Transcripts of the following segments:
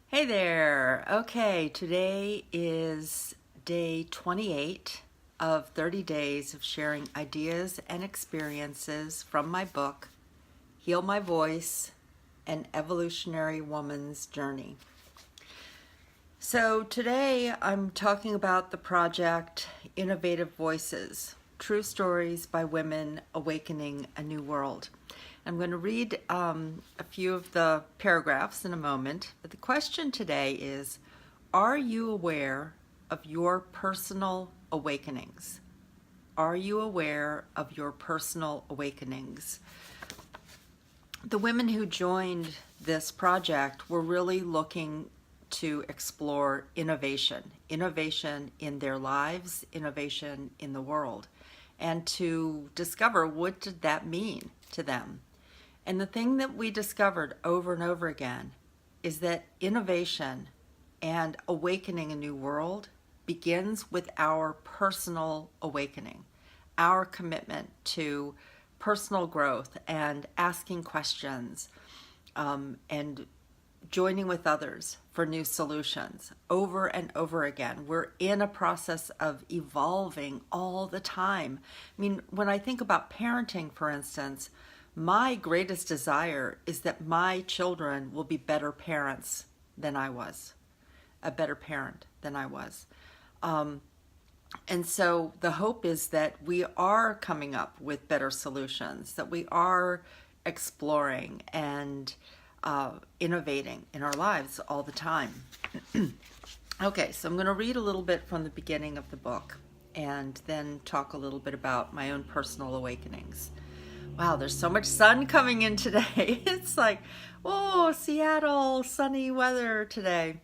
Hey there. Okay, today is day 28 of 30 days of sharing ideas and experiences from my book, Heal My Voice, An Evolutionary Woman's Journey. So today I'm talking about the project Innovative Voices, True Stories by Women Awakening a New World. I'm going to read a few of the paragraphs in a moment, but the question today is, are you aware of your personal awakenings? Are you aware of your personal awakenings? The women who joined this project were really looking to explore innovation in their lives, innovation in the world, and to discover what did that mean to them. And the thing that we discovered over and over again is that innovation and awakening a new world begins with our personal awakening, our commitment to personal growth and asking questions, and joining with others for new solutions over and over again. We're in a process of evolving all the time. I mean, when I think about parenting, for instance, my greatest desire is that my children will be better parents than I was, a better parent than I was. And so the hope is that we are coming up with better solutions, that we are exploring and innovating in our lives all the time. Okay, so I'm going to read a little bit from the beginning of the book and then talk a little bit about my own personal awakenings. Wow, there's so much sun coming in today. It's like, oh, Seattle, sunny weather today.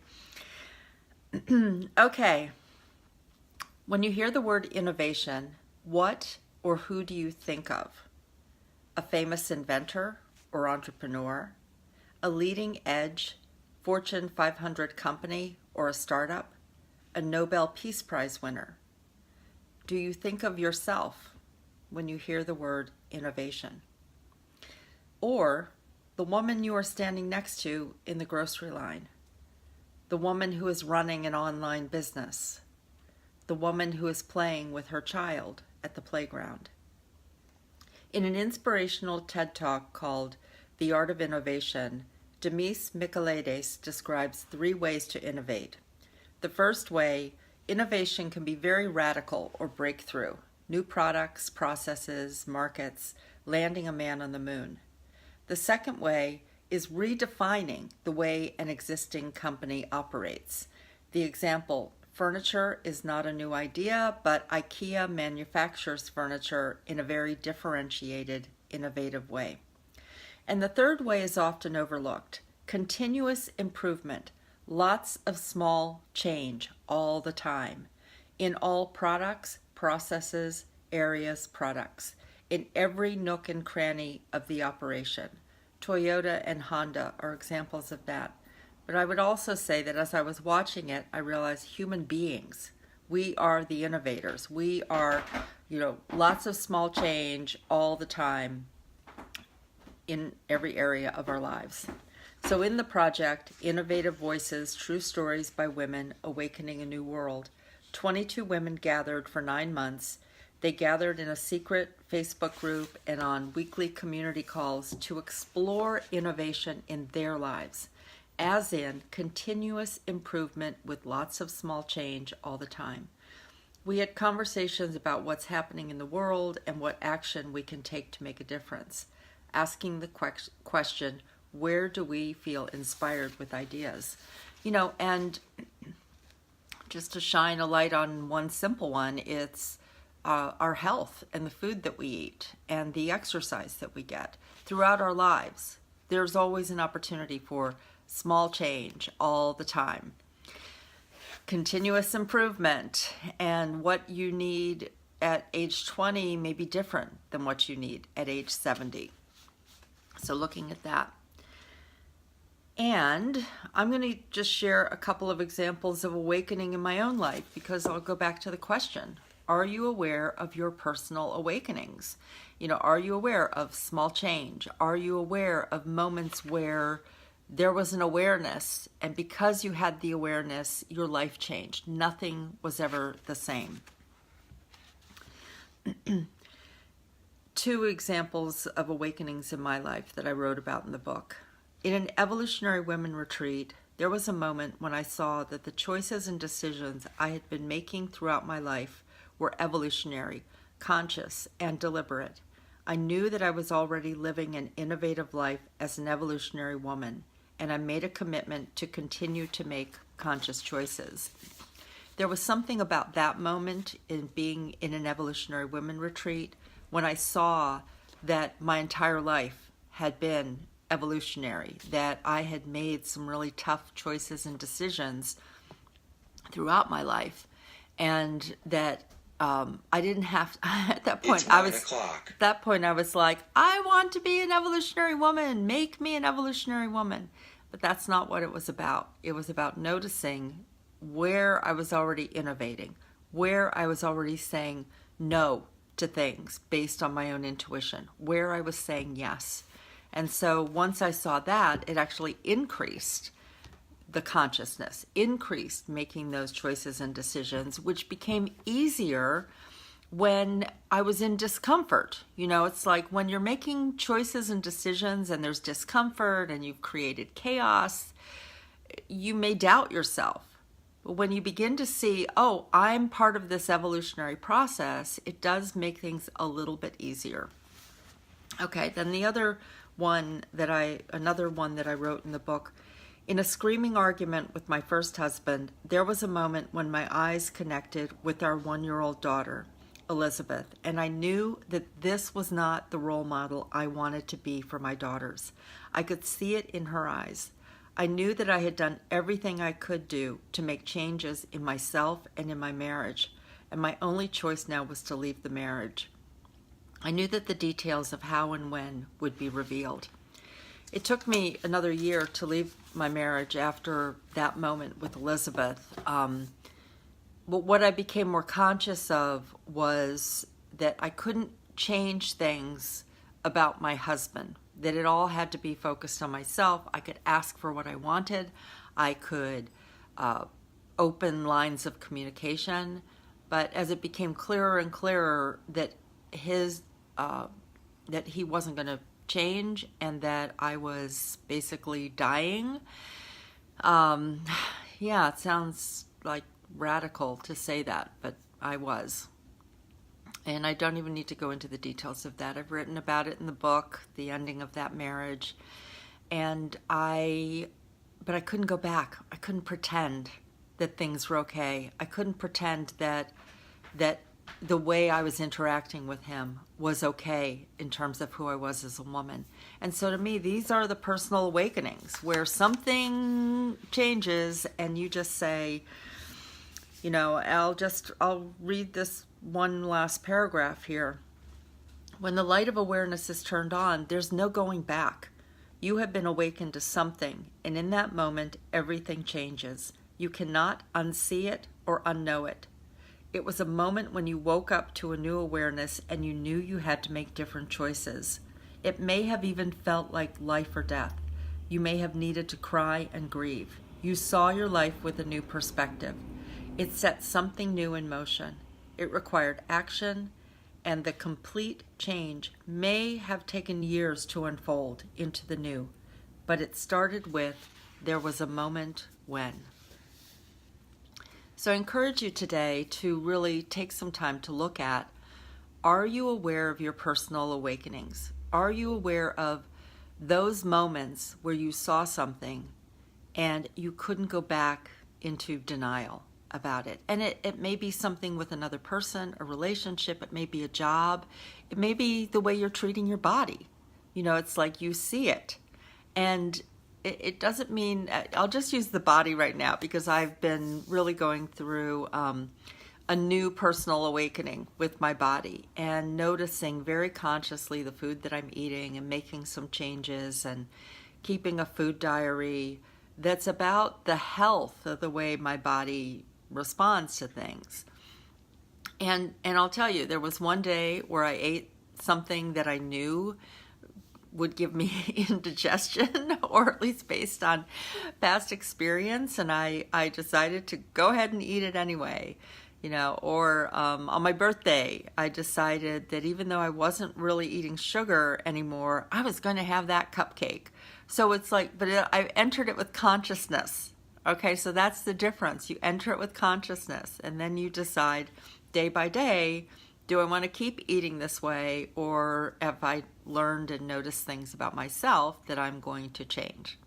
Okay. When you hear the word innovation, what or who do you think of? A famous inventor or entrepreneur? A leading edge Fortune 500 company or a startup? A Nobel Peace Prize winner? Do you think of yourself when you hear the word innovation? Or the woman you are standing next to in the grocery line? The woman who is running an online business? The woman who is playing with her child at the playground? In an inspirational TED Talk called The Art of Innovation, Demis Michaelides describes 3 ways to innovate. The first way, innovation can be very radical or breakthrough. New products, processes, markets, landing a man on the moon. The second way is redefining the way an existing company operates. The example, furniture is not a new idea, but IKEA manufactures furniture in a very differentiated, innovative way. And the third way is often overlooked, continuous improvement, lots of small change all the time, in all products, processes, areas, products, in every nook and cranny of the operation. Toyota and Honda are examples of that. But I would also say that as I was watching it, I realized human beings, we are the innovators. We are, lots of small change all the time in every area of our lives. So in the project, Innovative Voices, True Stories by Women Awakening a New World, 22 women gathered for 9 months. They gathered in a secret Facebook group and on weekly community calls to explore innovation in their lives, as in continuous improvement with lots of small change all the time. We had conversations about what's happening in the world and what action we can take to make a difference, asking the question, where do we feel inspired with ideas? And just to shine a light on one simple one, it's our health and the food that we eat and the exercise that we get throughout our lives. There's always an opportunity for small change all the time. Continuous improvement, and what you need at age 20 may be different than what you need at age 70. So looking at that. And I'm going to just share a couple of examples of awakening in my own life, because I'll go back to the question, are you aware of your personal awakenings? Are you aware of small change? Are you aware of moments where there was an awareness, and because you had the awareness, your life changed. Nothing was ever the same. Two examples of awakenings in my life that I wrote about in the book. In an Evolutionary Women retreat, there was a moment when I saw that the choices and decisions I had been making throughout my life were evolutionary, conscious, and deliberate. I knew that I was already living an innovative life as an evolutionary woman, and I made a commitment to continue to make conscious choices. There was something about that moment in being in an Evolutionary Women retreat when I saw that my entire life had been evolutionary, that I had made some really tough choices and decisions throughout my life, and that I didn't have to, at that point I was like, I want to be an evolutionary woman, make me an evolutionary woman. But that's not what it was about. It was about noticing where I was already innovating, where I was already saying no to things based on my own intuition, where I was saying yes. And so once I saw that, it actually increased the consciousness, increased making those choices and decisions, which became easier when I was in discomfort. You know, it's like when you're making choices and decisions and there's discomfort and you've created chaos, you may doubt yourself. But when you begin to see, oh, I'm part of this evolutionary process, it does make things a little bit easier. Okay, then another one that I wrote in the book. In a screaming argument with my first husband, there was a moment when my eyes connected with our 1-year-old daughter, Elizabeth, and I knew that this was not the role model I wanted to be for my daughters. I could see it in her eyes. I knew that I had done everything I could do to make changes in myself and in my marriage, and my only choice now was to leave the marriage. I knew that the details of how and when would be revealed. It took me another year to leave my marriage after that moment with Elizabeth. But what I became more conscious of was that I couldn't change things about my husband, that it all had to be focused on myself. I could ask for what I wanted. I could open lines of communication. But as it became clearer and clearer that that he wasn't going to change and that I was basically dying, yeah, it sounds like radical to say that, but I was. And I don't even need to go into the details of that. I've written about it in the book, the ending of that marriage. But I couldn't go back. I couldn't pretend that things were okay. I couldn't pretend that the way I was interacting with him was okay in terms of who I was as a woman. And so to me, these are the personal awakenings where something changes and you just say, you know, I'll read this one last paragraph here. When the light of awareness is turned on, there's no going back. You have been awakened to something, and in that moment, everything changes. You cannot unsee it or unknow it. It was a moment when you woke up to a new awareness and you knew you had to make different choices. It may have even felt like life or death. You may have needed to cry and grieve. You saw your life with a new perspective. It set something new in motion. It required action, and the complete change may have taken years to unfold into the new. But it started with, there was a moment when. So I encourage you today to really take some time to look at, are you aware of your personal awakenings? Are you aware of those moments where you saw something and you couldn't go back into denial about it? And it may be something with another person, a relationship, it may be a job, it may be the way you're treating your body. You know, it's like you see it. And it doesn't mean, I'll just use the body right now because I've been really going through a new personal awakening with my body and noticing very consciously the food that I'm eating and making some changes and keeping a food diary that's about the health of the way my body responds to things. And I'll tell you, there was one day where I ate something that I knew would give me indigestion, or at least based on past experience, and I decided to go ahead and eat it anyway. Or on my birthday, I decided that even though I wasn't really eating sugar anymore, I was going to have that cupcake. So it's like, but I entered it with consciousness. Okay, so that's the difference. You enter it with consciousness, and then you decide day by day, do I want to keep eating this way, or have I learned and noticed things about myself that I'm going to change?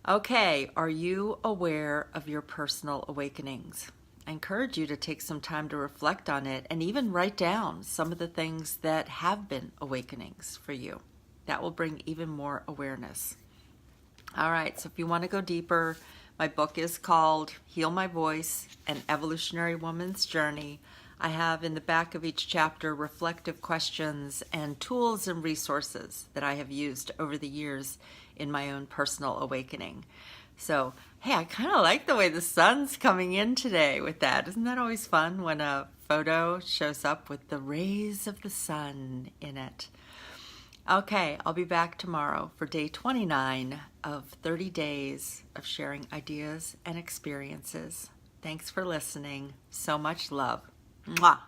Okay, are you aware of your personal awakenings? I encourage you to take some time to reflect on it and even write down some of the things that have been awakenings for you. That will bring even more awareness. All right, so if you want to go deeper, my book is called Heal My Voice, An Evolutionary Woman's Journey. I have in the back of each chapter reflective questions and tools and resources that I have used over the years in my own personal awakening. So, hey, I kind of like the way the sun's coming in today with that. Isn't that always fun when a photo shows up with the rays of the sun in it? Okay, I'll be back tomorrow for day 29 of 30 days of sharing ideas and experiences. Thanks for listening. So much love. Mwah.